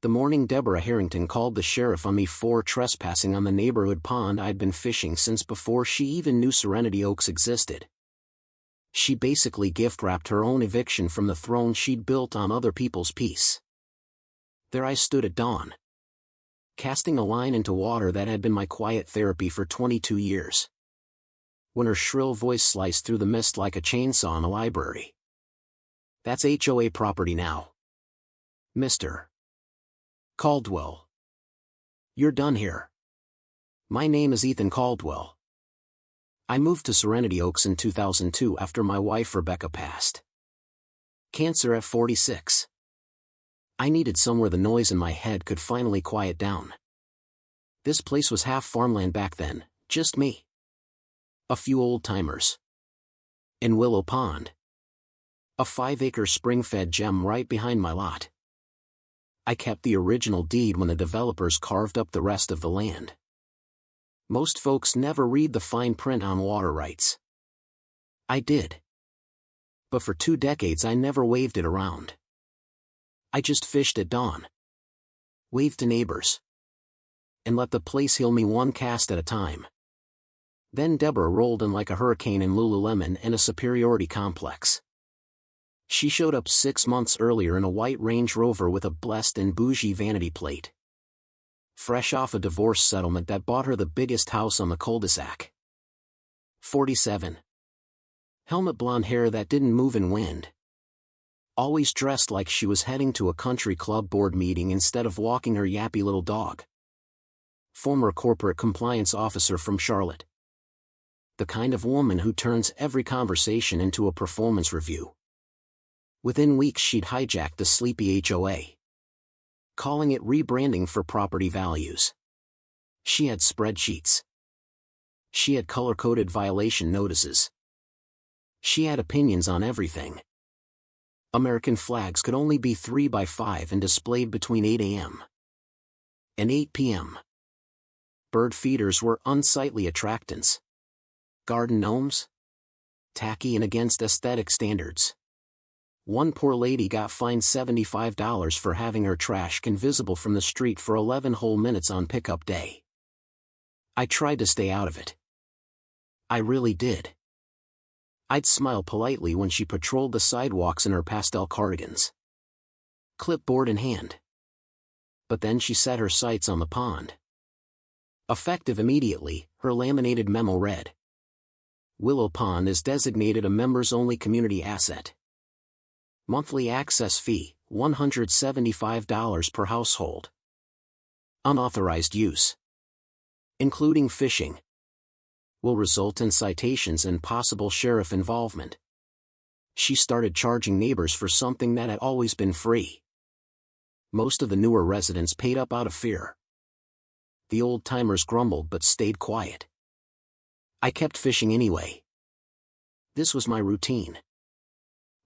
The morning Deborah Harrington called the sheriff on me for trespassing on the neighborhood pond I'd been fishing since before she even knew Serenity Oaks existed. She basically gift-wrapped her own eviction from the throne she'd built on other people's peace. There I stood at dawn, casting a line into water that had been my quiet therapy for 22 years. When her shrill voice sliced through the mist like a chainsaw in a library. "That's HOA property now, Mr. Caldwell. You're done here. My name is Ethan Caldwell. I moved to Serenity Oaks in 2002 after my wife Rebecca passed. Cancer at 46. I needed somewhere the noise in my head could finally quiet down. This place was half farmland back then, just me. A few old-timers. And Willow Pond. A 5-acre spring-fed gem right behind my lot. I kept the original deed when the developers carved up the rest of the land. Most folks never read the fine print on water rights. I did. But for 2 decades I never waved it around. I just fished at dawn. Waved to neighbors. And let the place heal me one cast at a time. Then Deborah rolled in like a hurricane in Lululemon and a superiority complex. She showed up 6 months earlier in a white Range Rover with a blessed and bougie vanity plate. Fresh off a divorce settlement that bought her the biggest house on the cul-de-sac. 47. Helmet blonde hair that didn't move in wind. Always dressed like she was heading to a country club board meeting instead of walking her yappy little dog. Former corporate compliance officer from Charlotte. The kind of woman who turns every conversation into a performance review. Within weeks she'd hijacked the sleepy HOA. Calling it rebranding for property values. She had spreadsheets. She had color-coded violation notices. She had opinions on everything. American flags could only be 3 by 5 and displayed between 8 a.m. and 8 p.m. Bird feeders were unsightly attractants. Garden gnomes? Tacky and against aesthetic standards. One poor lady got fined $75 for having her trash can visible from the street for 11 whole minutes on pickup day. I tried to stay out of it. I really did. I'd smile politely when she patrolled the sidewalks in her pastel cardigans, clipboard in hand. But then she set her sights on the pond. Effective immediately, her laminated memo read: Willow Pond is designated a members-only community asset. Monthly access fee, $175 per household. Unauthorized use, including fishing, will result in citations and possible sheriff involvement. She started charging neighbors for something that had always been free. Most of the newer residents paid up out of fear. The old-timers grumbled but stayed quiet. I kept fishing anyway. This was my routine.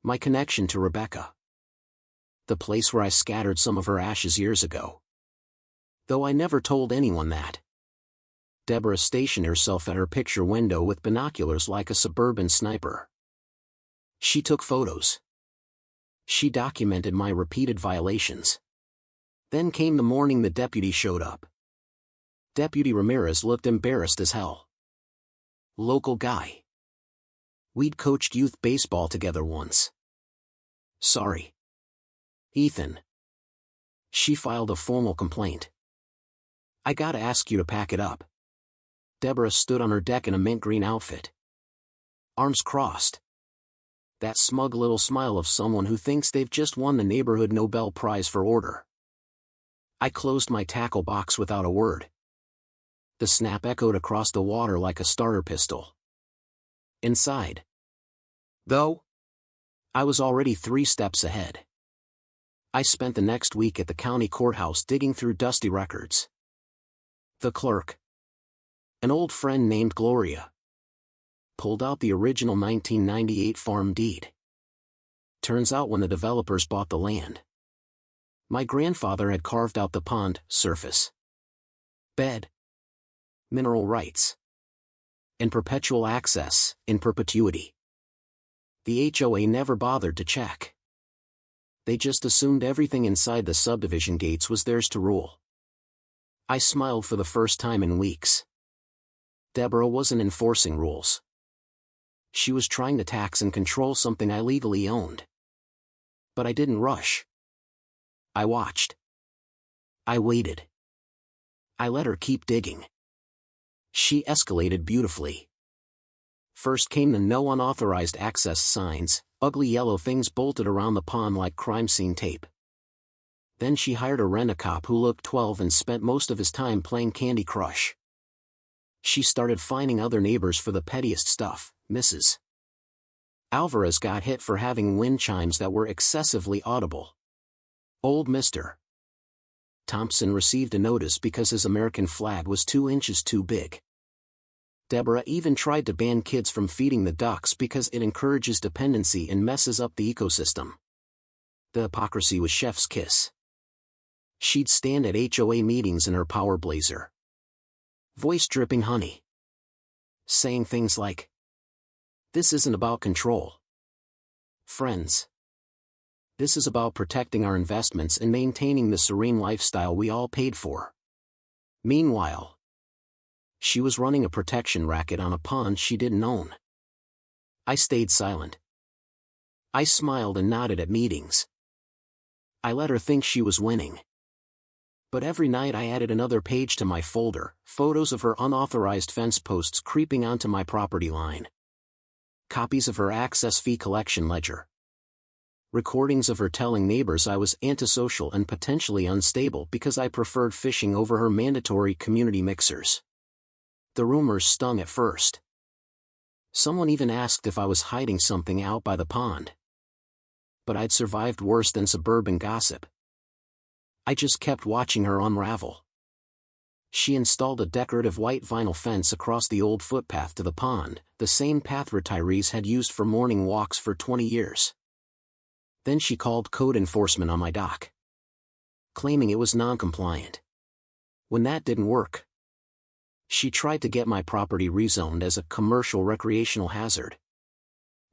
My connection to Rebecca. The place where I scattered some of her ashes years ago. Though I never told anyone that. Deborah stationed herself at her picture window with binoculars like a suburban sniper. She took photos. She documented my repeated violations. Then came the morning the deputy showed up. Deputy Ramirez looked embarrassed as hell. Local guy. We'd coached youth baseball together once. Sorry, Ethan. She filed a formal complaint. I gotta ask you to pack it up. Deborah stood on her deck in a mint green outfit. Arms crossed. That smug little smile of someone who thinks they've just won the neighborhood Nobel Prize for order. I closed my tackle box without a word. The snap echoed across the water like a starter pistol. Inside, though, I was already 3 steps ahead. I spent the next week at the county courthouse digging through dusty records. The clerk, an old friend named Gloria, pulled out the original 1998 farm deed. Turns out when the developers bought the land, my grandfather had carved out the pond, surface, bed, mineral rights, and perpetual access, in perpetuity. The HOA never bothered to check. They just assumed everything inside the subdivision gates was theirs to rule. I smiled for the first time in weeks. Deborah wasn't enforcing rules. She was trying to tax and control something I legally owned. But I didn't rush. I watched. I waited. I let her keep digging. She escalated beautifully. First came the no unauthorized access signs, ugly yellow things bolted around the pond like crime scene tape. Then she hired a rent-a-cop who looked 12 and spent most of his time playing Candy Crush. She started finding other neighbors for the pettiest stuff. Mrs. Alvarez got hit for having wind chimes that were excessively audible. Old Mr. Thompson received a notice because his American flag was 2 inches too big. Deborah even tried to ban kids from feeding the ducks because it encourages dependency and messes up the ecosystem. The hypocrisy was chef's kiss. She'd stand at HOA meetings in her power blazer, voice dripping honey, saying things like, "This isn't about control, friends. This is about protecting our investments and maintaining the serene lifestyle we all paid for." Meanwhile, she was running a protection racket on a pond she didn't own. I stayed silent. I smiled and nodded at meetings. I let her think she was winning. But every night I added another page to my folder, photos of her unauthorized fence posts creeping onto my property line, copies of her access fee collection ledger, recordings of her telling neighbors I was antisocial and potentially unstable because I preferred fishing over her mandatory community mixers. The rumors stung at first. Someone even asked if I was hiding something out by the pond. But I'd survived worse than suburban gossip. I just kept watching her unravel. She installed a decorative white vinyl fence across the old footpath to the pond, the same path retirees had used for morning walks for 20 years. Then she called code enforcement on my dock, claiming it was non-compliant. When that didn't work, she tried to get my property rezoned as a commercial recreational hazard.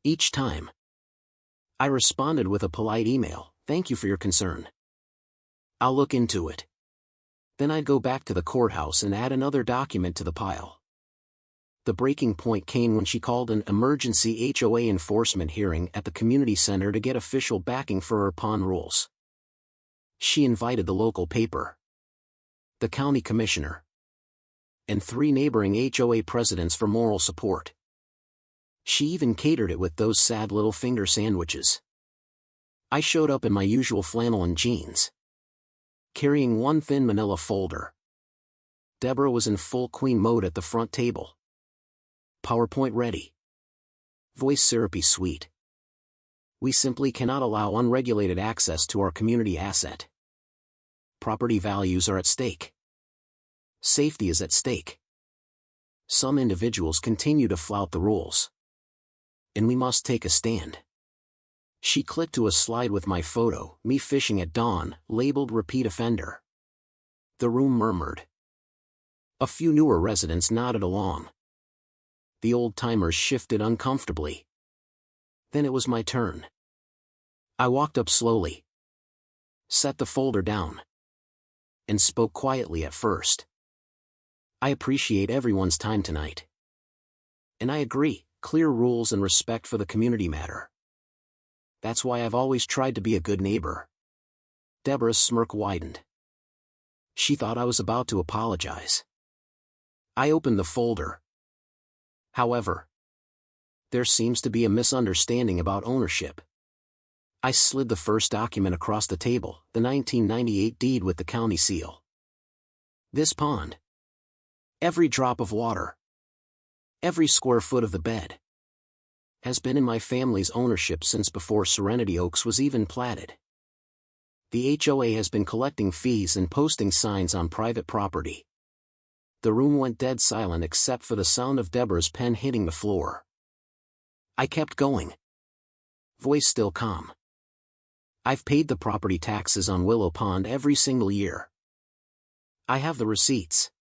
Each time, I responded with a polite email, "Thank you for your concern. I'll look into it." Then I'd go back to the courthouse and add another document to the pile. The breaking point came when she called an emergency HOA enforcement hearing at the community center to get official backing for her pond rules. She invited the local paper, the county commissioner, and 3 neighboring HOA presidents for moral support. She even catered it with those sad little finger sandwiches. I showed up in my usual flannel and jeans, carrying one thin manila folder. Deborah was in full queen mode at the front table. PowerPoint ready. Voice syrupy sweet. "We simply cannot allow unregulated access to our community asset. Property values are at stake. Safety is at stake. Some individuals continue to flout the rules. And we must take a stand." She clicked to a slide with my photo, me fishing at dawn, labeled repeat offender. The room murmured. A few newer residents nodded along. The old-timers shifted uncomfortably. Then it was my turn. I walked up slowly, set the folder down, and spoke quietly at first. "I appreciate everyone's time tonight. And I agree, clear rules and respect for the community matter. That's why I've always tried to be a good neighbor." Deborah's smirk widened. She thought I was about to apologize. I opened the folder. "However, there seems to be a misunderstanding about ownership." I slid the first document across the table, the 1998 deed with the county seal. "This pond, every drop of water, every square foot of the bed, has been in my family's ownership since before Serenity Oaks was even platted. The HOA has been collecting fees and posting signs on private property." The room went dead silent except for the sound of Deborah's pen hitting the floor. I kept going, voice still calm. "I've paid the property taxes on Willow Pond every single year. I have the receipts.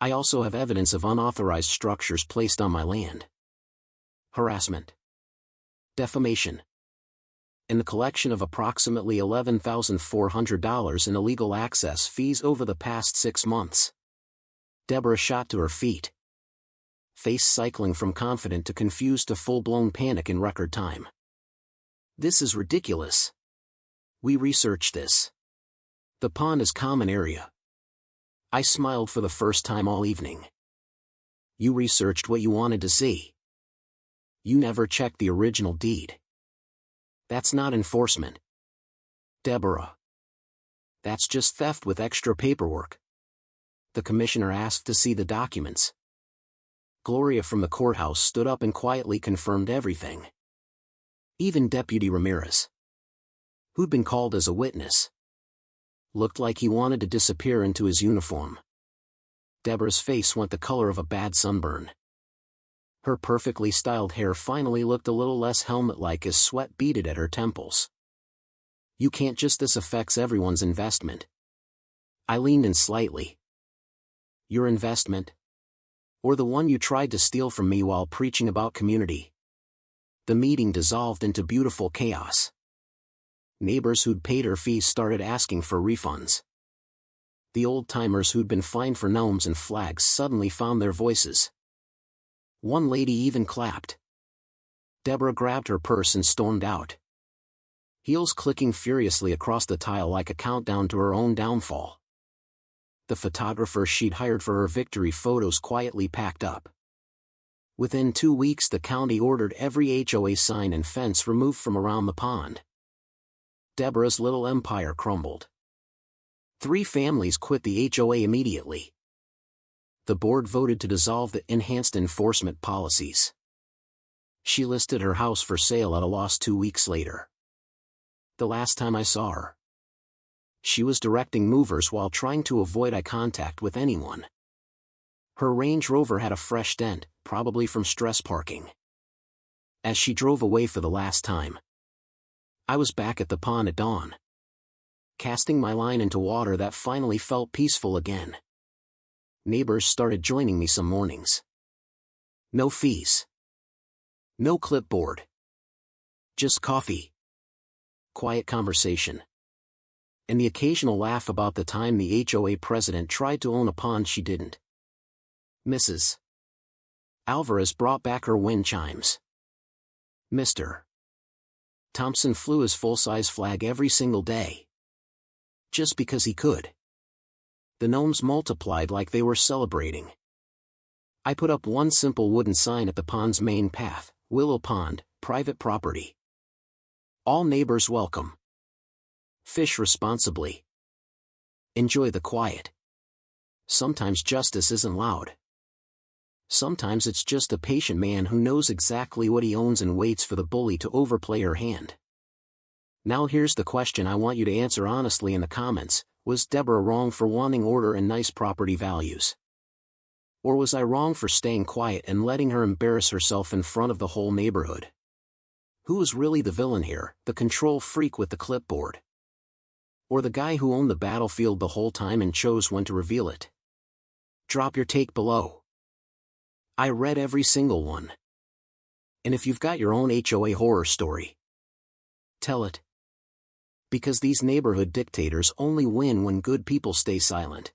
I also have evidence of unauthorized structures placed on my land. Harassment, defamation, and the collection of approximately $11,400 in illegal access fees over the past 6 months. Deborah shot to her feet, face cycling from confident to confused to full-blown panic in record time. This is ridiculous. We researched this. The pond is common area. I smiled for the first time all evening. You researched what you wanted to see. You never checked the original deed. That's not enforcement. Deborah. That's just theft with extra paperwork. The commissioner asked to see the documents. Gloria from the courthouse stood up and quietly confirmed everything. Even Deputy Ramirez, who'd been called as a witness, looked like he wanted to disappear into his uniform. Deborah's face went the color of a bad sunburn. Her perfectly styled hair finally looked a little less helmet-like as sweat beaded at her temples. You can't just. This affects everyone's investment. I leaned in slightly. Your investment? Or the one you tried to steal from me while preaching about community? The meeting dissolved into beautiful chaos. Neighbors who'd paid her fees started asking for refunds. The old-timers who'd been fined for gnomes and flags suddenly found their voices. One lady even clapped. Deborah grabbed her purse and stormed out, heels clicking furiously across the tile like a countdown to her own downfall. The photographer she'd hired for her victory photos quietly packed up. Within 2 weeks the county ordered every HOA sign and fence removed from around the pond. Deborah's little empire crumbled. 3 families quit the HOA immediately. The board voted to dissolve the enhanced enforcement policies. She listed her house for sale at a loss 2 weeks later. The last time I saw her, she was directing movers while trying to avoid eye contact with anyone. Her Range Rover had a fresh dent, probably from stress parking. As she drove away for the last time, I was back at the pond at dawn, casting my line into water that finally felt peaceful again. Neighbors started joining me some mornings. No fees. No clipboard. Just coffee. Quiet conversation. And the occasional laugh about the time the HOA president tried to own a pond she didn't. Mrs. Alvarez brought back her wind chimes. Mr. Thompson flew his full-size flag every single day. Just because he could. The gnomes multiplied like they were celebrating. I put up one simple wooden sign at the pond's main path: Willow Pond, private property. All neighbors welcome. Fish responsibly. Enjoy the quiet. Sometimes justice isn't loud. Sometimes it's just a patient man who knows exactly what he owns and waits for the bully to overplay her hand. Now here's the question I want you to answer honestly in the comments: was Deborah wrong for wanting order and nice property values? Or was I wrong for staying quiet and letting her embarrass herself in front of the whole neighborhood? Who was really the villain here, the control freak with the clipboard? Or the guy who owned the battlefield the whole time and chose when to reveal it? Drop your take below. I read every single one. And if you've got your own HOA horror story, tell it. Because these neighborhood dictators only win when good people stay silent.